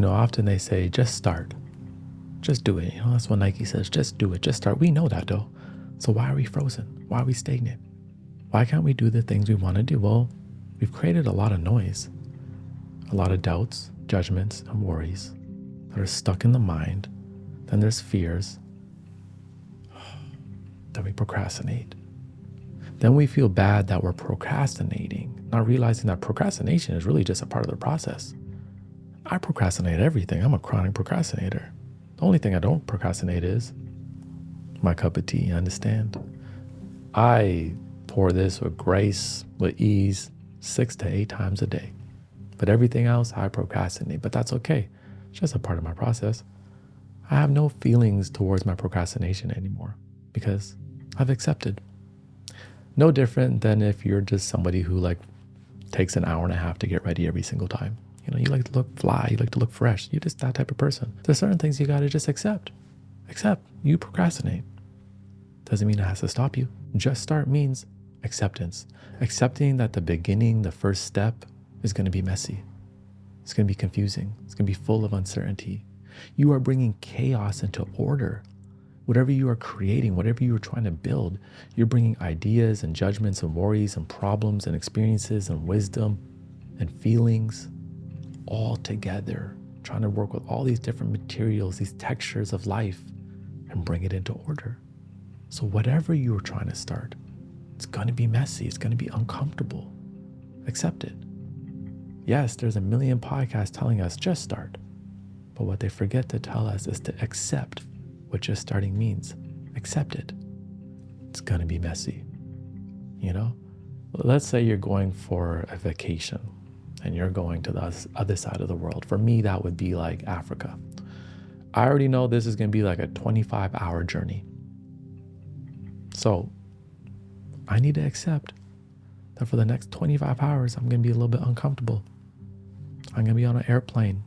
Often they say, just start. Just do it. That's what Nike says. Just do it. Just start. We know that though. So why are we frozen? Why are we stagnant? Why can't we do the things we want to do? Well, we've created a lot of noise, a lot of doubts, judgments, and worries that are stuck in the mind. Then there's fears. Then we procrastinate. Then we feel bad that we're procrastinating, not realizing that procrastination is really just a part of the process. I procrastinate everything. I'm a chronic procrastinator. The only thing I don't procrastinate is my cup of tea, you understand? I pour this with grace, with ease, 6 to 8 times a day. But everything else, I procrastinate. But that's okay. It's just a part of my process. I have no feelings towards my procrastination anymore because I've accepted. No different than if you're just somebody who takes an hour and a half to get ready every single time. You like to look fly, you like to look fresh. You're just that type of person. There's certain things you got to just accept. Accept. You procrastinate. Doesn't mean it has to stop you. Just start means acceptance. Accepting that the beginning, the first step is going to be messy. It's going to be confusing. It's going to be full of uncertainty. You are bringing chaos into order. Whatever you are creating, whatever you are trying to build, you're bringing ideas and judgments and worries and problems and experiences and wisdom and feelings all together, trying to work with all these different materials, these textures of life, and bring it into order. So whatever you're trying to start, it's going to be messy. It's going to be uncomfortable. Accept it. Yes, there's a million podcasts telling us just start. But what they forget to tell us is to accept what just starting means. Accept it. It's going to be messy. Let's say you're going for a vacation and you're going to the other side of the world. For me, that would be like Africa. I already know this is going to be like a 25-hour journey. So I need to accept that for the next 25 hours, I'm going to be a little bit uncomfortable. I'm going to be on an airplane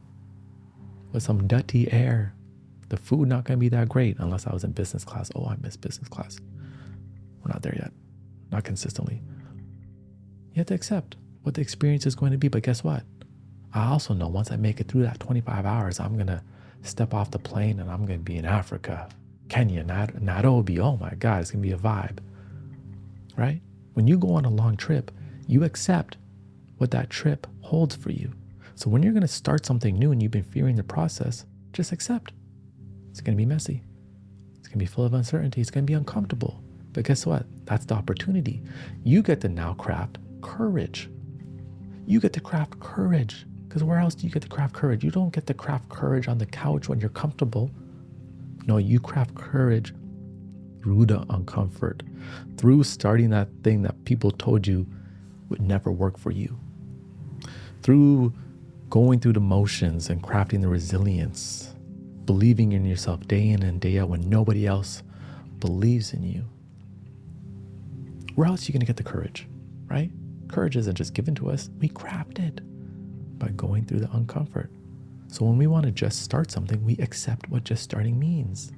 with some dirty air. The food not going to be that great unless I was in business class. Oh, I miss business class. We're not there yet. Not consistently. You have to accept what the experience is going to be. But guess what? I also know once I make it through that 25 hours, I'm going to step off the plane and I'm going to be in Africa, Kenya, Nairobi. Oh my God, it's going to be a vibe, right? When you go on a long trip, you accept what that trip holds for you. So when you're going to start something new and you've been fearing the process, just accept. It's going to be messy. It's going to be full of uncertainty. It's going to be uncomfortable. But guess what? That's the opportunity. You get to now craft courage. You get to craft courage. Because where else do you get to craft courage? You don't get to craft courage on the couch when you're comfortable. No, you craft courage through the uncomfort, through starting that thing that people told you would never work for you, through going through the motions and crafting the resilience, believing in yourself day in and day out when nobody else believes in you. Where else are you going to get the courage, right? Courage isn't just given to us. We craft it by going through the uncomfort. So when we want to just start something, we accept what just starting means.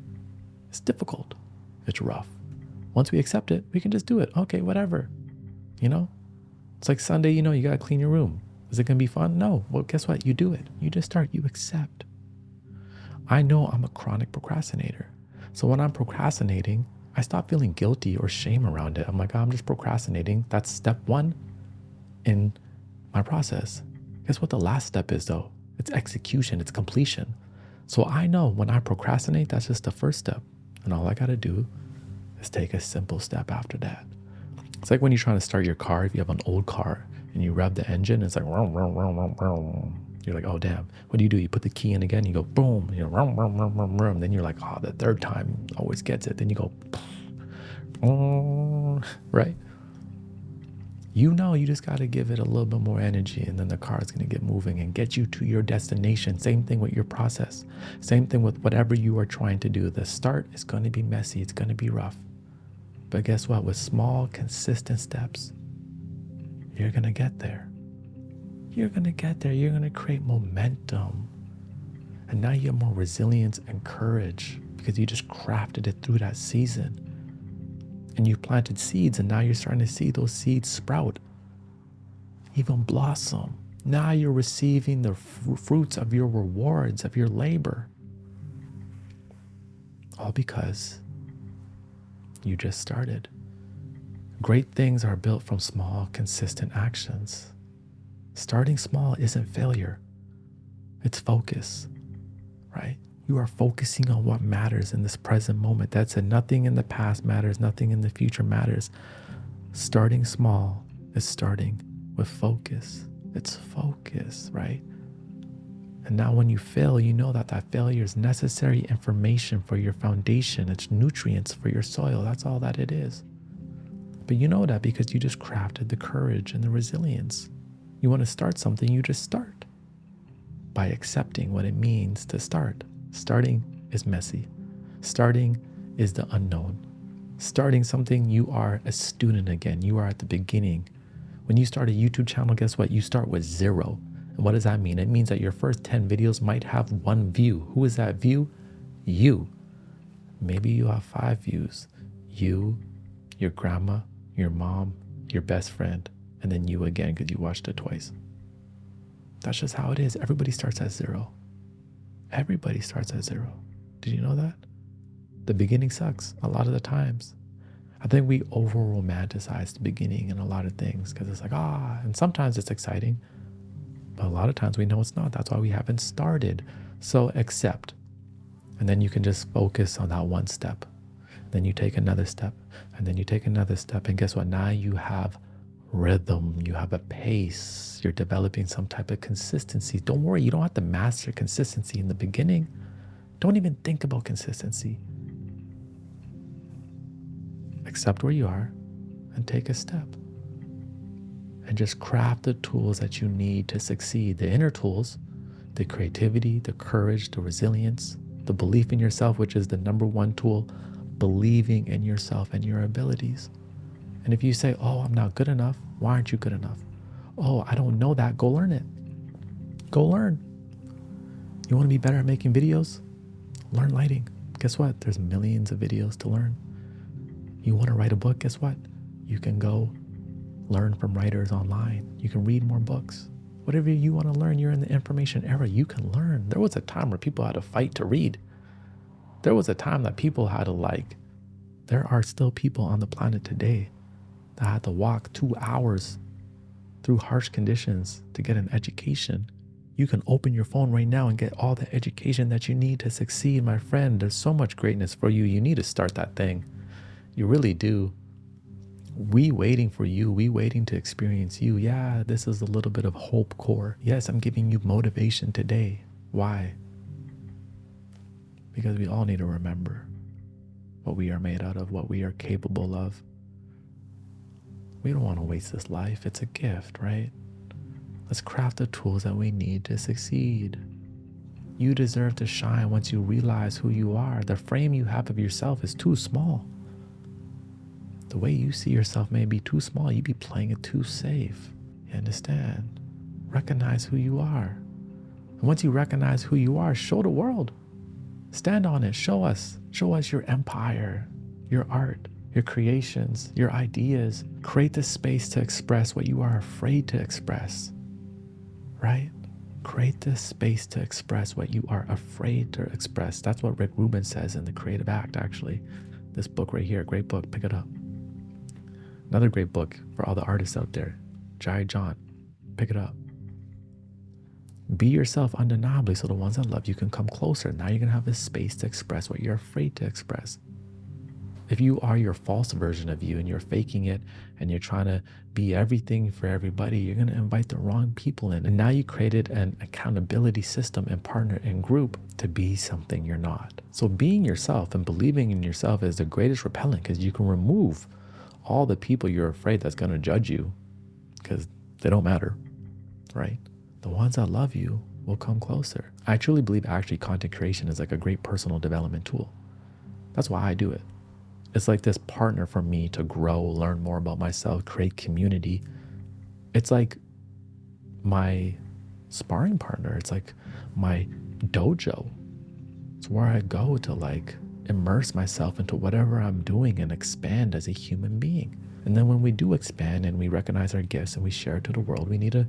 It's difficult. It's rough. Once we accept it, we can just do it. Okay, whatever. It's like Sunday, you got to clean your room. Is it going to be fun? No. Well, guess what? You do it. You just start. You accept. I know I'm a chronic procrastinator. So when I'm procrastinating, I stop feeling guilty or shame around it. I'm like, I'm just procrastinating. That's step 1 in my process. Guess what the last step is though? It's execution. It's completion. So I know when I procrastinate, that's just the first step. And all I got to do is take a simple step after that. It's like when you're trying to start your car. If you have an old car and you rev the engine, it's like, vroom, vroom, vroom, vroom, vroom. You're like, oh, damn. What do? You put the key in again, you go, boom, vroom, vroom, vroom, vroom, vroom. Then you're like, oh, the third time always gets it. Then you go, right? You just got to give it a little bit more energy and then the car is going to get moving and get you to your destination. Same thing with your process. Same thing with whatever you are trying to do. The start is going to be messy. It's going to be rough. But guess what? With small, consistent steps, you're going to get there. You're going to get there. You're going to create momentum. And now you have more resilience and courage because you just crafted it through that season. And you planted seeds and now you're starting to see those seeds sprout, even blossom. Now you're receiving the fruits of your rewards, of your labor. All because you just started. Great things are built from small, consistent actions. Starting small isn't failure. It's focus, right? You are focusing on what matters in this present moment. That's it. Nothing in the past matters. Nothing in the future matters. Starting small is starting with focus. It's focus, right? And now when you fail, you know that that failure is necessary information for your foundation. It's nutrients for your soil. That's all that it is. But you know that because you just crafted the courage and the resilience. You want to start something, you just start by accepting what it means to start. Starting is messy. Starting is the unknown. Starting something, you are a student again. You are at the beginning. When you start a YouTube channel, guess what? You start with 0. And what does that mean? It means that your first 10 videos might have 1 view. Who is that view? You. Maybe you have 5 views. You, your grandma, your mom, your best friend, and then you again because you watched it twice. That's just how it is. Everybody starts at 0. Everybody starts at 0. Did you know that? The beginning sucks a lot of the times. I think we over romanticize the beginning in a lot of things because it's like, and sometimes it's exciting, but a lot of times we know it's not. That's why we haven't started. So accept. And then you can just focus on that one step. Then you take another step, and then you take another step. And guess what? Now you have rhythm, you have a pace, you're developing some type of consistency. Don't worry, you don't have to master consistency in the beginning. Don't even think about consistency. Accept where you are and take a step. And just craft the tools that you need to succeed. The inner tools, the creativity, the courage, the resilience, the belief in yourself, which is the number one tool, believing in yourself and your abilities. And if you say, I'm not good enough, why aren't you good enough? I don't know that. Go learn it. Go learn. You want to be better at making videos? Learn lighting. Guess what? There's millions of videos to learn. You want to write a book? Guess what? You can go learn from writers online. You can read more books. Whatever you want to learn, you're in the information era. You can learn. There was a time where people had to fight to read. There was a time that people had to there are still people on the planet today that had to walk 2 hours through harsh conditions to get an education. You can open your phone right now and get all the education that you need to succeed, my friend. There's so much greatness for you. You need to start that thing. You really do. We waiting for you. We waiting to experience you. Yeah, this is a little bit of hope core. Yes, I'm giving you motivation today. Why? Because we all need to remember what we are made out of, what we are capable of. We don't want to waste this life. It's a gift, right? Let's craft the tools that we need to succeed. You deserve to shine once you realize who you are. The frame you have of yourself is too small. The way you see yourself may be too small. You be playing it too safe. You understand? Recognize who you are. And once you recognize who you are, show the world. Stand on it. Show us. Show us your empire, your art, your creations, your ideas. Create the space to express what you are afraid to express, right? Create the space to express what you are afraid to express. That's what Rick Rubin says in The Creative Act, actually. This book right here, great book, pick it up. Another great book for all the artists out there, Jai John, pick it up. Be yourself undeniably so the ones that love you can come closer. Now you're going to have this space to express what you're afraid to express. If you are your false version of you and you're faking it and you're trying to be everything for everybody, you're going to invite the wrong people in. And now you created an accountability system and partner and group to be something you're not. So being yourself and believing in yourself is the greatest repellent because you can remove all the people you're afraid that's going to judge you because they don't matter, right? The ones that love you will come closer. I truly believe actually content creation is like a great personal development tool. That's why I do it. It's like this partner for me to grow, learn more about myself, create community. It's like my sparring partner. It's like my dojo. It's where I go to immerse myself into whatever I'm doing and expand as a human being. And then when we do expand and we recognize our gifts and we share it to the world, we need to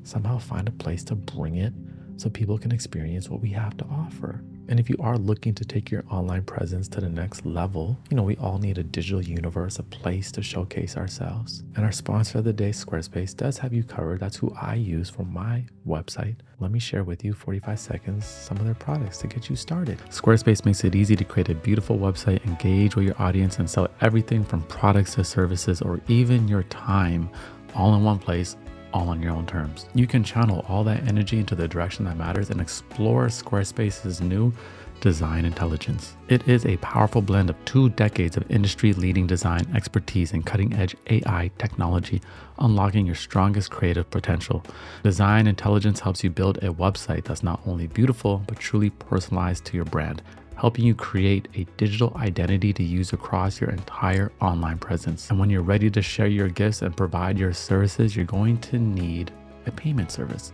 somehow find a place to bring it so people can experience what we have to offer. And if you are looking to take your online presence to the next level, we all need a digital universe, a place to showcase ourselves. And our sponsor of the day, Squarespace, does have you covered. That's who I use for my website. Let me share with you 45 seconds some of their products to get you started. Squarespace makes it easy to create a beautiful website, engage with your audience, and sell everything from products to services or even your time all in one place, all on your own terms. You can channel all that energy into the direction that matters and explore Squarespace's new design intelligence. It is a powerful blend of 2 decades of industry-leading design expertise and cutting-edge AI technology, unlocking your strongest creative potential. Design intelligence helps you build a website that's not only beautiful, but truly personalized to your brand, helping you create a digital identity to use across your entire online presence. And when you're ready to share your gifts and provide your services, you're going to need a payment service.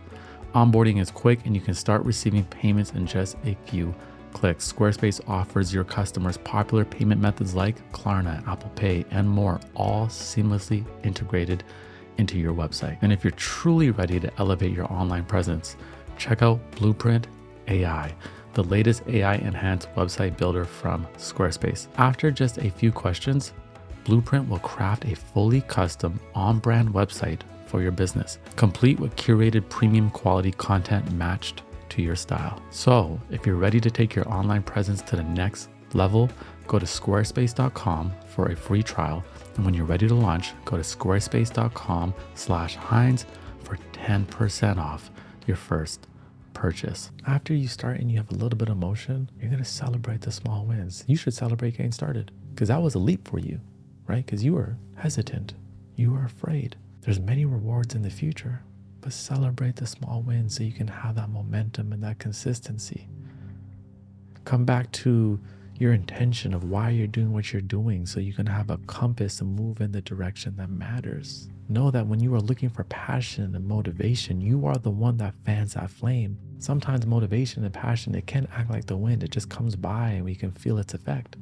Onboarding is quick and you can start receiving payments in just a few clicks. Squarespace offers your customers popular payment methods like Klarna, Apple Pay, and more, all seamlessly integrated into your website. And if you're truly ready to elevate your online presence, check out Blueprint AI, the latest AI-enhanced website builder from Squarespace. After just a few questions, Blueprint will craft a fully custom on-brand website for your business, complete with curated premium quality content matched to your style. So if you're ready to take your online presence to the next level, go to squarespace.com for a free trial. And when you're ready to launch, go to squarespace.com/HINDZ for 10% off your first purchase. After you start and you have a little bit of motion, you're going to celebrate the small wins. You should celebrate getting started because that was a leap for you, right? Because you were hesitant. You were afraid. There's many rewards in the future, but celebrate the small wins so you can have that momentum and that consistency. Come back to your intention of why you're doing what you're doing so you can have a compass and move in the direction that matters. Know that when you are looking for passion and motivation, you are the one that fans that flame. Sometimes motivation and passion, it can act like the wind. It just comes by and we can feel its effect.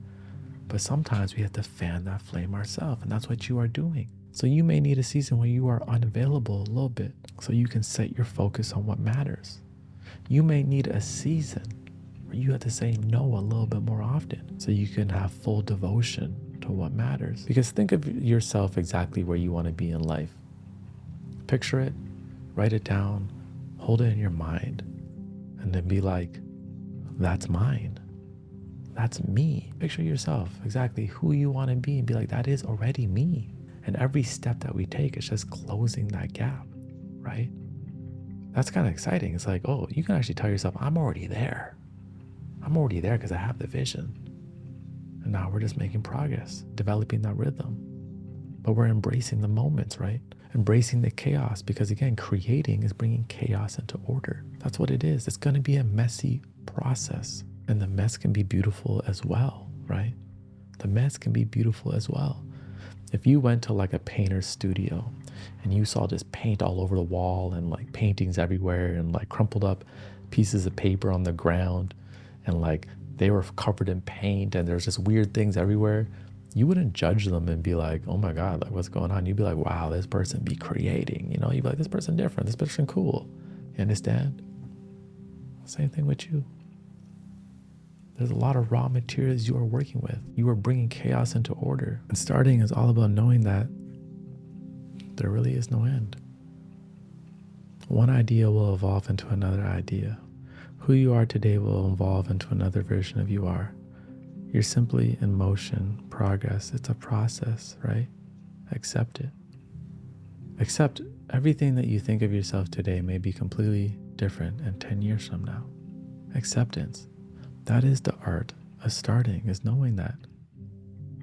But sometimes we have to fan that flame ourselves, and that's what you are doing. So you may need a season where you are unavailable a little bit so you can set your focus on what matters. You may need a season where you have to say no a little bit more often so you can have full devotion to what matters. Because think of yourself exactly where you want to be in life. Picture it, write it down, hold it in your mind, and then be like, that's mine. That's me. Picture yourself exactly who you want to be and be like, that is already me. And every step that we take is just closing that gap, right? That's kind of exciting. It's like, oh, you can actually tell yourself, I'm already there. I'm already there because I have the vision. And now we're just making progress, developing that rhythm. But we're embracing the moments, right? Embracing the chaos, because again, creating is bringing chaos into order. That's what it is. It's going to be a messy process. And the mess can be beautiful as well, right? The mess can be beautiful as well. If you went to like a painter's studio and you saw just paint all over the wall and like paintings everywhere and like crumpled up pieces of paper on the ground and like they were covered in paint and there's just weird things everywhere, you wouldn't judge them and be like, oh my God, like what's going on? You'd be like, wow, this person be creating, you'd be like, this person different, this person cool. You understand? Same thing with you. There's a lot of raw materials you are working with. You are bringing chaos into order. And starting is all about knowing that there really is no end. One idea will evolve into another idea. Who you are today will evolve into another version of you are. You're simply in motion, progress. It's a process, right? Accept it. Accept everything that you think of yourself today may be completely different in 10 years from now. Acceptance. That is the art of starting, is knowing that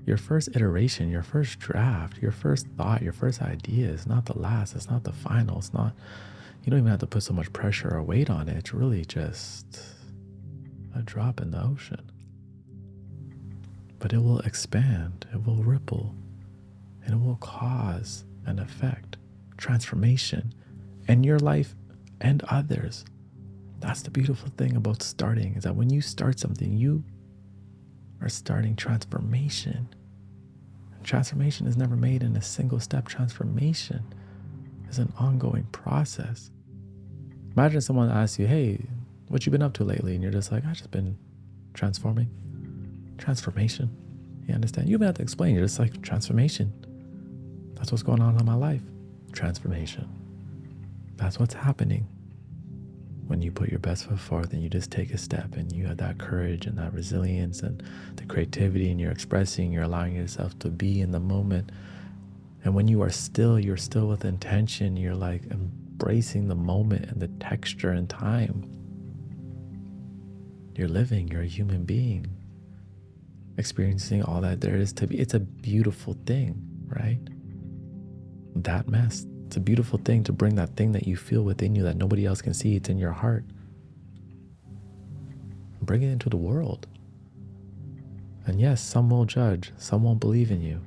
your first iteration, your first draft, your first thought, your first idea is not the last. It's not the final. It's not, you don't even have to put so much pressure or weight on it. It's really just a drop in the ocean. But it will expand, it will ripple, and it will cause an effect, transformation in your life and others. That's the beautiful thing about starting, is that when you start something, you are starting transformation. And transformation is never made in a single step. Transformation is an ongoing process. Imagine someone asks you, hey, what you been up to lately? And you're just like, I just been transforming. Transformation. You understand? You even have to explain. You're just like, transformation. That's what's going on in my life. Transformation. That's what's happening when you put your best foot forth and you just take a step and you have that courage and that resilience and the creativity and you're expressing, you're allowing yourself to be in the moment. And when you are still, you're still with intention. You're like embracing the moment and the texture and time. You're living, you're a human being, experiencing all that there is to be. It's a beautiful thing, right? That mess. It's a beautiful thing to bring that thing that you feel within you that nobody else can see. It's in your heart. Bring it into the world. And yes, some will judge, some won't believe in you.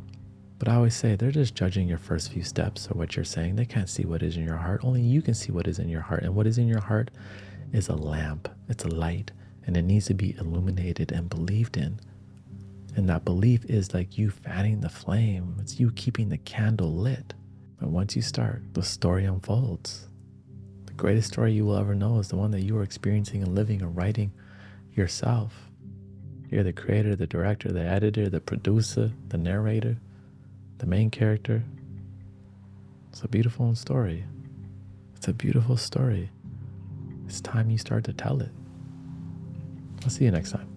But I always say they're just judging your first few steps or what you're saying. They can't see what is in your heart. Only you can see what is in your heart. And what is in your heart is a lamp. It's a light. And it needs to be illuminated and believed in. And that belief is like you fanning the flame. It's you keeping the candle lit. And once you start, the story unfolds. The greatest story you will ever know is the one that you are experiencing and living and writing yourself. You're the creator, the director, the editor, the producer, the narrator, the main character. It's a beautiful story. It's a beautiful story. It's time you start to tell it. I'll see you next time.